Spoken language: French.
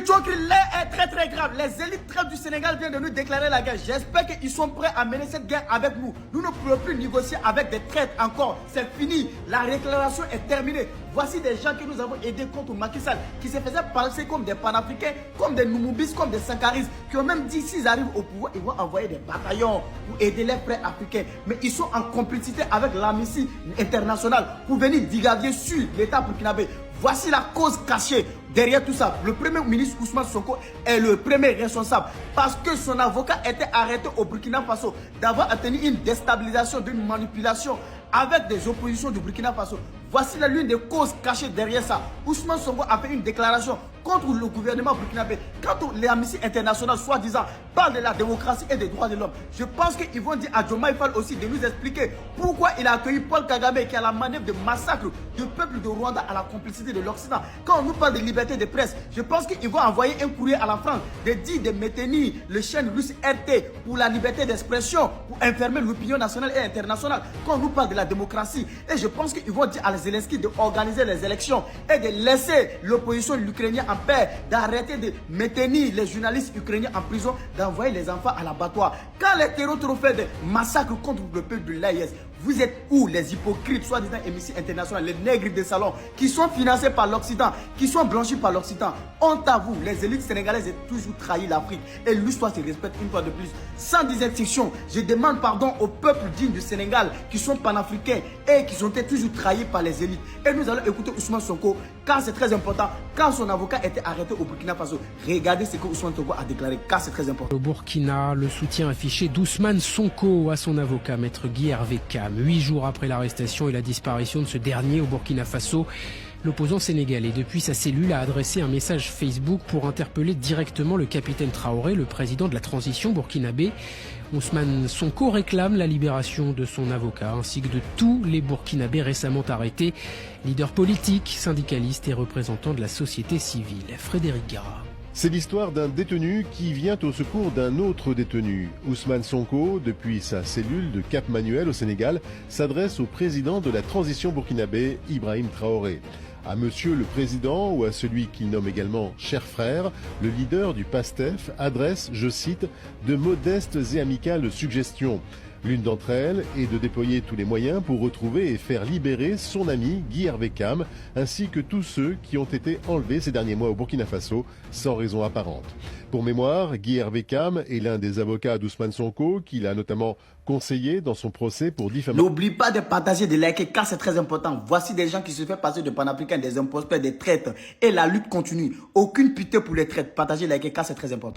L'heure est très très grave. Les élites traites du Sénégal viennent de nous déclarer la guerre. J'espère qu'ils sont prêts à mener cette guerre avec nous. Nous ne pouvons plus négocier avec des traites encore. C'est fini. La déclaration est terminée. Voici des gens que nous avons aidés contre Macky Sall, qui se faisaient passer comme des panafricains, comme des Noumoubis, comme des Sankaris, qui ont même dit s'ils arrivent au pouvoir, ils vont envoyer des bataillons pour aider les frères africains. Mais ils sont en complicité avec l'amnistie internationale pour venir digaguer sur l'État burkinabé. Voici la cause cachée derrière tout ça. Le premier ministre Ousmane Sonko est le premier responsable parce que son avocat était arrêté au Burkina Faso d'avoir atteint une déstabilisation, d'une manipulation avec des oppositions du Burkina Faso. Voici l'une des causes cachées derrière ça. Ousmane Sonko a fait une déclaration contre le gouvernement burkinabé. Quand l'amnistie internationale, soi-disant, parle de la démocratie et des droits de l'homme, je pense qu'ils vont dire à Diomaye Faye aussi de nous expliquer pourquoi il a accueilli Paul Kagame qui a la manœuvre de massacre du peuple de Rwanda à la complicité de l'Occident. Quand on nous parle de liberté de presse, je pense qu'ils vont envoyer un courrier à la France de dire de maintenir le chaîne russe RT pour la liberté d'expression, pour enfermer l'opinion nationale et internationale. Quand on nous parle de la démocratie, et je pense qu'ils vont dire à Zelensky d'organiser les élections et de laisser l'opposition ukrainienne en paix, d'arrêter de maintenir les journalistes ukrainiens en prison, d'envoyer les enfants à l'abattoir. Quand les terroristes fait des massacres contre le peuple de l'AIS, vous êtes où les hypocrites, soi-disant émissions internationales, les nègres de salon, qui sont financés par l'Occident, qui sont blanchis par l'Occident? Honte à vous, les élites sénégalaises ont toujours trahi l'Afrique et l'histoire se respecte une fois de plus. Sans distinction, je demande pardon au peuple digne du Sénégal qui sont panafricains et qui ont été toujours trahis par les élites. Et nous allons écouter Ousmane Sonko car c'est très important. Quand son avocat était arrêté au Burkina Faso, regardez ce que Ousmane Sonko a déclaré car c'est très important. Au Burkina, le soutien affiché d'Ousmane Sonko à son avocat, maître Guy Hervé Cam. 8 jours après l'arrestation et la disparition de ce dernier au Burkina Faso, l'opposant sénégalais, depuis sa cellule, a adressé un message Facebook pour interpeller directement le capitaine Traoré, le président de la transition burkinabé. Ousmane Sonko réclame la libération de son avocat ainsi que de tous les Burkinabés récemment arrêtés, leaders politiques, syndicalistes et représentants de la société civile. Frédéric Gara. C'est l'histoire d'un détenu qui vient au secours d'un autre détenu. Ousmane Sonko, depuis sa cellule de Cap Manuel au Sénégal, s'adresse au président de la transition burkinabé, Ibrahim Traoré. À Monsieur le Président ou à celui qu'il nomme également cher frère, le leader du PASTEF adresse, je cite, de modestes et amicales suggestions. L'une d'entre elles est de déployer tous les moyens pour retrouver et faire libérer son ami Guy Hervé Cam, ainsi que tous ceux qui ont été enlevés ces derniers mois au Burkina Faso sans raison apparente. Pour mémoire, Guy Hervé Cam est l'un des avocats d'Ousmane Sonko, qu'il a notamment conseillé dans son procès pour diffamation. N'oublie pas de partager, de liker car c'est très important. Voici des gens qui se font passer de panafricains, des imposteurs, des traites. Et la lutte continue. Aucune pitié pour les traites. Partagez, liker car c'est très important.